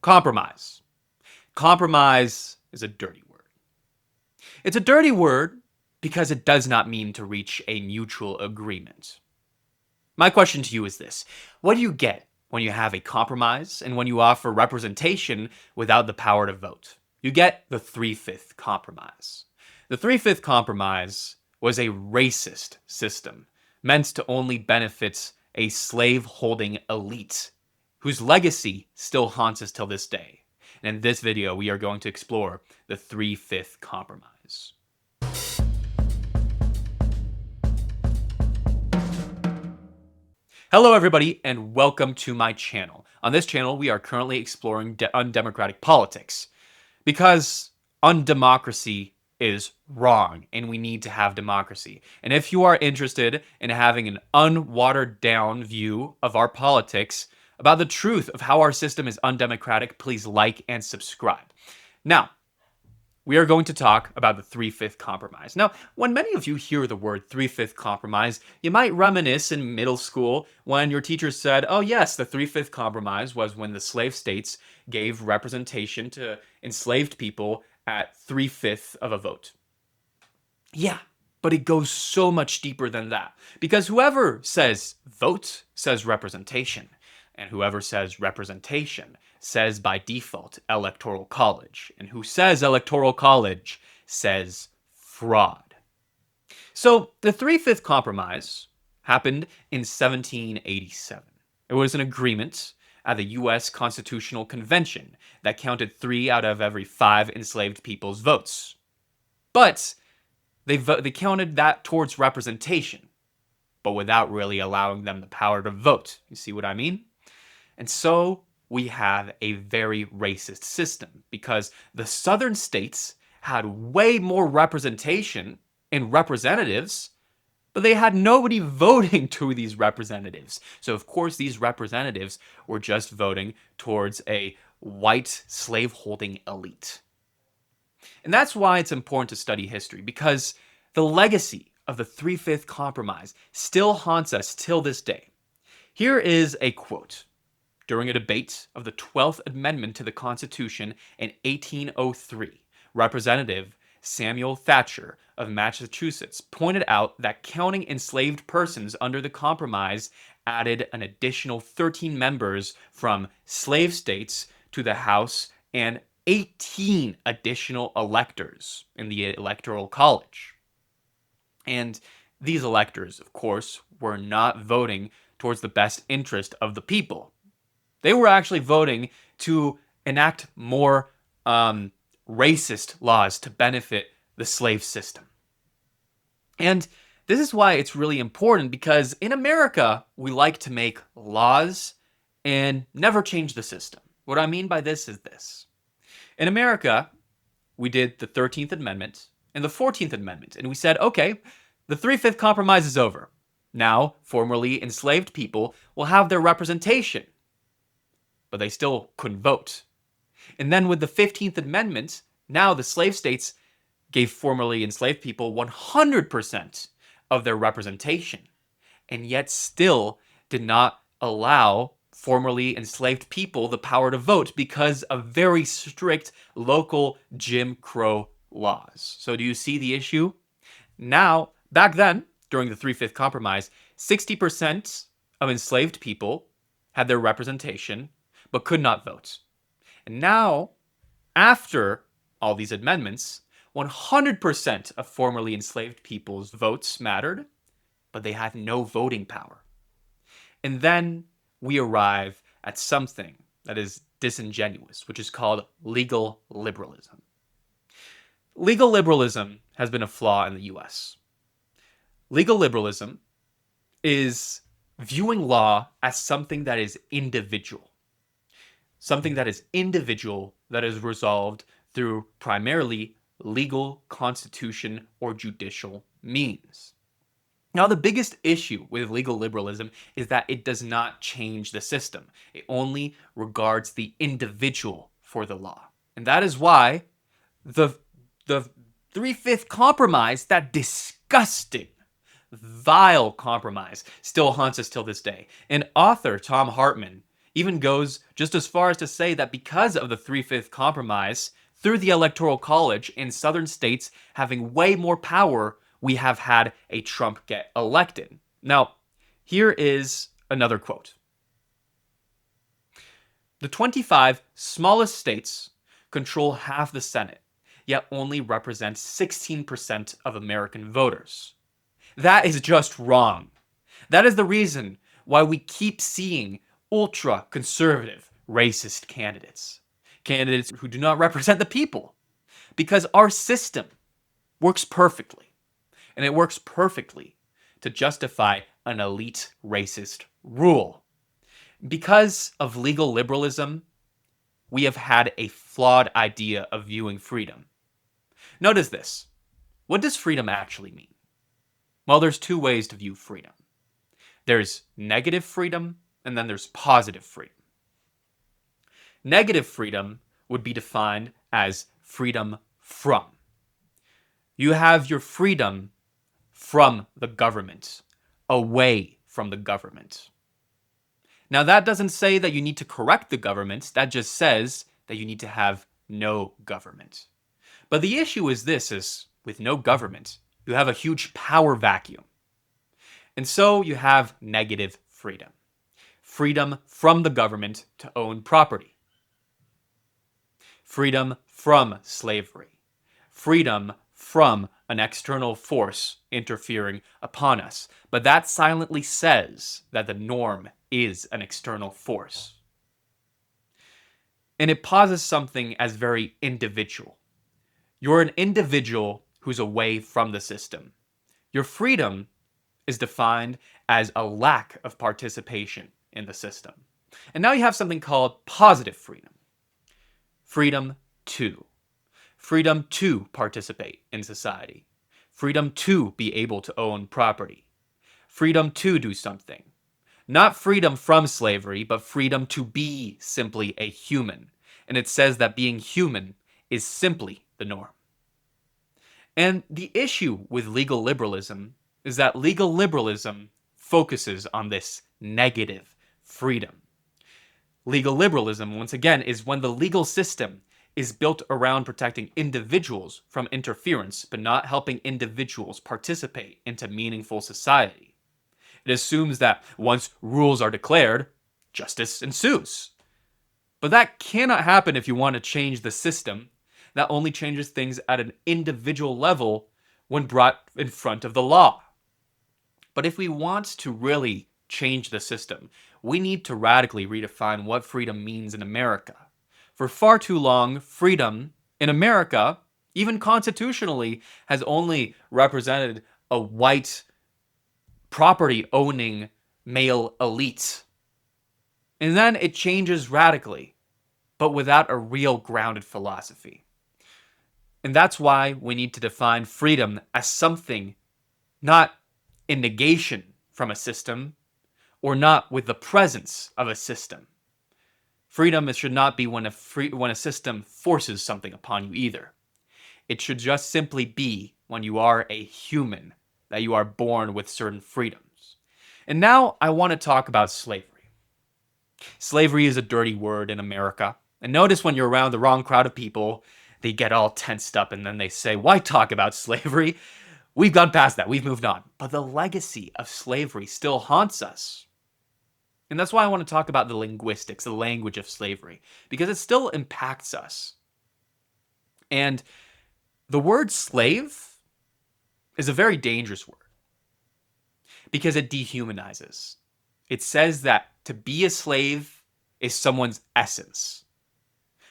Compromise. Compromise is a dirty word. It's a dirty word because it does not mean to reach a mutual agreement. My question to you is this. What do you get when you have a compromise and when you offer representation without the power to vote? You get the 3/5 compromise. The 3/5 compromise was a racist system meant to only benefit a slave-holding elite whose legacy still haunts us till this day. And in this video, we are going to explore the 3/5 compromise. Hello everybody and welcome to my channel. On this channel, we are currently exploring undemocratic politics because undemocracy is wrong and we need to have democracy. And if you are interested in having an unwatered down view of our politics, about the truth of how our system is undemocratic, please like and subscribe. Now, we are going to talk about the 3/5 compromise. Now, when many of you hear the word 3/5 compromise, you might reminisce in middle school when your teacher said, oh yes, the 3/5 compromise was when the slave states gave representation to enslaved people at 3/5 of a vote. Yeah, but it goes so much deeper than that. Because whoever says vote says representation. And whoever says representation says by default electoral college. And who says electoral college says fraud. So the 3/5 compromise happened in 1787. It was an agreement at the U.S. Constitutional Convention that counted 3 out of every 5 enslaved people's votes. But they counted that towards representation, but without really allowing them the power to vote. You see what I mean? And so we have a very racist system because the southern states had way more representation and representatives, but they had nobody voting to these representatives. So of course these representatives were just voting towards a white slave-holding elite. And that's why it's important to study history, because the legacy of the 3/5 compromise still haunts us till this day. Here is a quote. During a debate of the 12th Amendment to the Constitution in 1803, Representative Samuel Thatcher of Massachusetts pointed out that counting enslaved persons under the compromise added an additional 13 members from slave states to the House and 18 additional electors in the Electoral College. And these electors, of course, were not voting towards the best interest of the people. They were actually voting to enact more racist laws to benefit the slave system. And this is why it's really important, because in America, we like to make laws and never change the system. What I mean by this is this. In America, we did the 13th Amendment and the 14th Amendment, and we said, okay, the 3/5 compromise is over. Now, formerly enslaved people will have their representation, but they still couldn't vote. And then with the 15th Amendment, now the slave states gave formerly enslaved people 100% of their representation, and yet still did not allow formerly enslaved people the power to vote because of very strict local Jim Crow laws. So do you see the issue? Now, back then, during the 3/5 compromise, 60% of enslaved people had their representation but could not vote. And now, after all these amendments, 100% of formerly enslaved people's votes mattered, but they had no voting power. And then we arrive at something that is disingenuous, which is called legal liberalism. Legal liberalism has been a flaw in the US. Legal liberalism is viewing law as something that is individual. Something that is individual, that is resolved through primarily legal, constitution, or judicial means. Now, the biggest issue with legal liberalism is that it does not change the system. It only regards the individual for the law. And that is why the 3/5 compromise, that disgusting, vile compromise, still haunts us till this day. And author Tom Hartman even goes just as far as to say that because of the Three-Fifth Compromise, through the Electoral College in southern states having way more power, we have had a Trump get elected. Now, here is another quote. The 25 smallest states control half the Senate, yet only represent 16% of American voters. That is just wrong. That is the reason why we keep seeing ultra conservative, racist candidates. Candidates who do not represent the people. Because our system works perfectly. And it works perfectly to justify an elite racist rule. Because of legal liberalism, we have had a flawed idea of viewing freedom. Notice this. What does freedom actually mean? Well, there's two ways to view freedom. There's negative freedom, and then there's positive freedom. Negative freedom would be defined as freedom from. You have your freedom from the government, away from the government. Now, that doesn't say that you need to correct the government. That just says that you need to have no government. But the issue is this, is with no government, you have a huge power vacuum. And so you have negative freedom. Freedom from the government to own property. Freedom from slavery. Freedom from an external force interfering upon us. But that silently says that the norm is an external force. And it posits something as very individual. You're an individual who's away from the system. Your freedom is defined as a lack of participation in the system. And now you have something called positive freedom. Freedom to. Freedom to participate in society. Freedom to be able to own property. Freedom to do something. Not freedom from slavery, but freedom to be simply a human. And it says that being human is simply the norm. And the issue with legal liberalism is that legal liberalism focuses on this negative freedom. Legal liberalism, once again, is when the legal system is built around protecting individuals from interference, but not helping individuals participate into meaningful society. It assumes that once rules are declared, justice ensues. But that cannot happen if you want to change the system. That only changes things at an individual level when brought in front of the law. But if we want to really change the system, we need to radically redefine what freedom means in America. For far too long, freedom in America, even constitutionally, has only represented a white property-owning male elite. And then it changes radically, but without a real grounded philosophy. And that's why we need to define freedom as something not in negation from a system, or not with the presence of a system. Freedom should not be when a system forces something upon you either. It should just simply be when you are a human, that you are born with certain freedoms. And now I want to talk about slavery. Slavery is a dirty word in America. And notice when you're around the wrong crowd of people, they get all tensed up and then they say, why talk about slavery? We've gone past that. We've moved on. But the legacy of slavery still haunts us. And that's why I want to talk about the linguistics, the language of slavery, because it still impacts us. And the word slave is a very dangerous word because it dehumanizes. It says that to be a slave is someone's essence.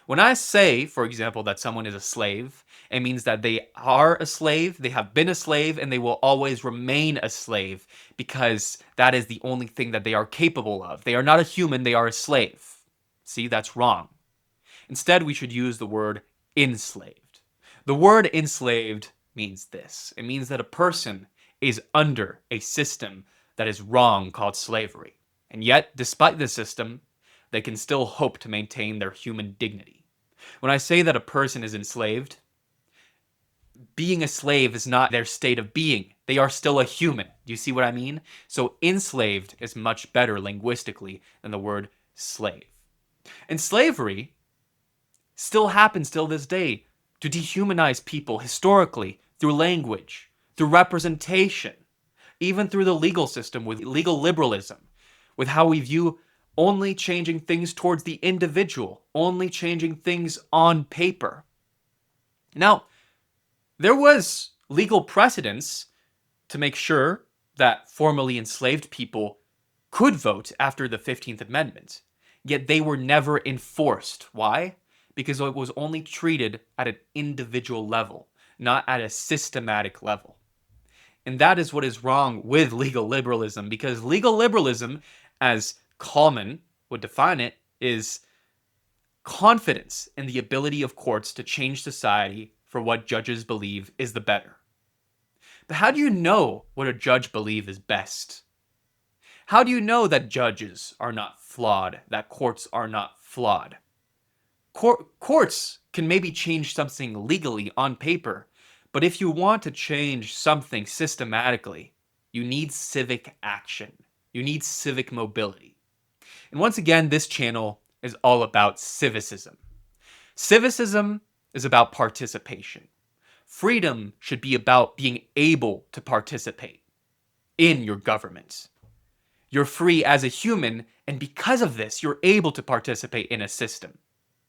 When I say, for example, that someone is a slave, it means that they are a slave, they have been a slave, and they will always remain a slave because that is the only thing that they are capable of. They are not a human, they are a slave. See, that's wrong. Instead, we should use the word enslaved. The word enslaved means this. It means that a person is under a system that is wrong called slavery. And yet, despite the system, they can still hope to maintain their human dignity. When I say that a person is enslaved, being a slave is not their state of being. They are still a human. Do you see what I mean? So enslaved is much better linguistically than the word slave. And slavery still happens till this day to dehumanize people historically through language, through representation, even through the legal system with legal liberalism, with how we view only changing things towards the individual, only changing things on paper. Now, there was legal precedence to make sure that formerly enslaved people could vote after the 15th Amendment, yet they were never enforced. Why? Because it was only treated at an individual level, not at a systematic level. And that is what is wrong with legal liberalism, because legal liberalism, as Coleman would define it, is confidence in the ability of courts to change society for what judges believe is the better. But how do you know what a judge believes is best? How do you know that judges are not flawed, that courts are not flawed? Courts can maybe change something legally on paper, but if you want to change something systematically, you need civic action. You need civic mobility. And once again, this channel is all about civicism. Civicism is about participation. Freedom should be about being able to participate in your government. You're free as a human, and because of this, you're able to participate in a system.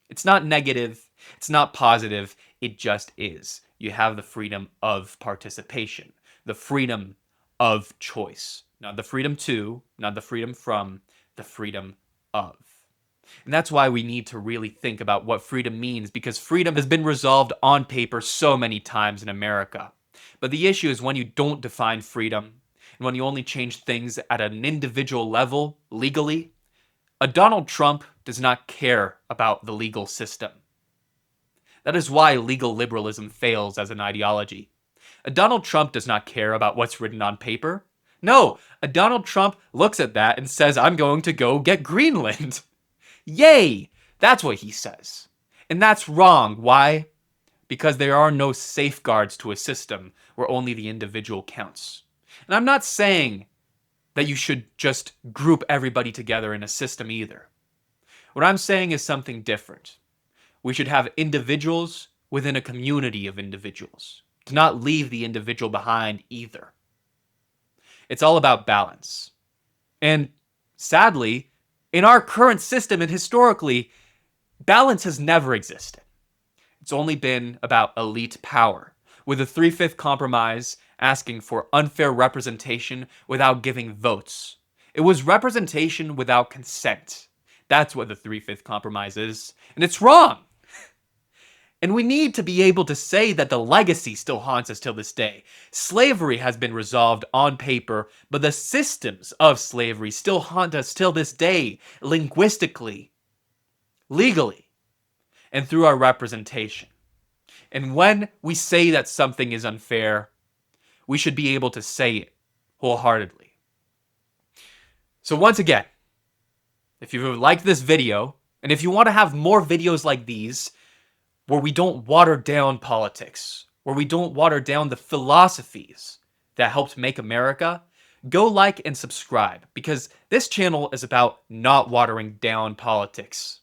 It's not negative, it's not positive, it just is. You have the freedom of participation, the freedom of choice. Not the freedom to, not the freedom from, the freedom of. And that's why we need to really think about what freedom means, because freedom has been resolved on paper so many times in America. But the issue is when you don't define freedom, and when you only change things at an individual level, legally, a Donald Trump does not care about the legal system. That is why legal liberalism fails as an ideology. A Donald Trump does not care about what's written on paper. No, a Donald Trump looks at that and says, I'm going to go get Greenland. Yay! That's what he says. And that's wrong. Why? Because there are no safeguards to a system where only the individual counts. And I'm not saying that you should just group everybody together in a system either. What I'm saying is something different. We should have individuals within a community of individuals. To not leave the individual behind either. It's all about balance. And sadly, in our current system and historically, balance has never existed. It's only been about elite power, with the 3/5 compromise asking for unfair representation without giving votes. It was representation without consent. That's what the 3/5 compromise is, and it's wrong. And we need to be able to say that the legacy still haunts us till this day. Slavery has been resolved on paper, but the systems of slavery still haunt us till this day, linguistically, legally, and through our representation. And when we say that something is unfair, we should be able to say it wholeheartedly. So once again, if you liked this video, and if you want to have more videos like these, where we don't water down politics, where we don't water down the philosophies that helped make America, go like and subscribe, because this channel is about not watering down politics.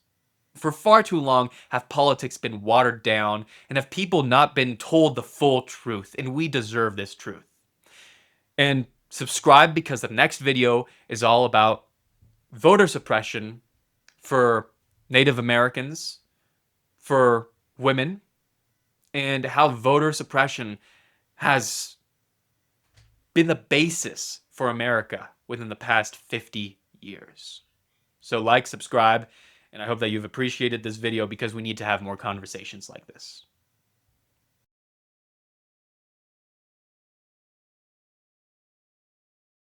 For far too long have politics been watered down, and have people not been told the full truth, and we deserve this truth. And subscribe, because the next video is all about voter suppression for Native Americans, for women, and how voter suppression has been the basis for America within the past 50 years. So like, subscribe, and I hope that you've appreciated this video, because we need to have more conversations like this.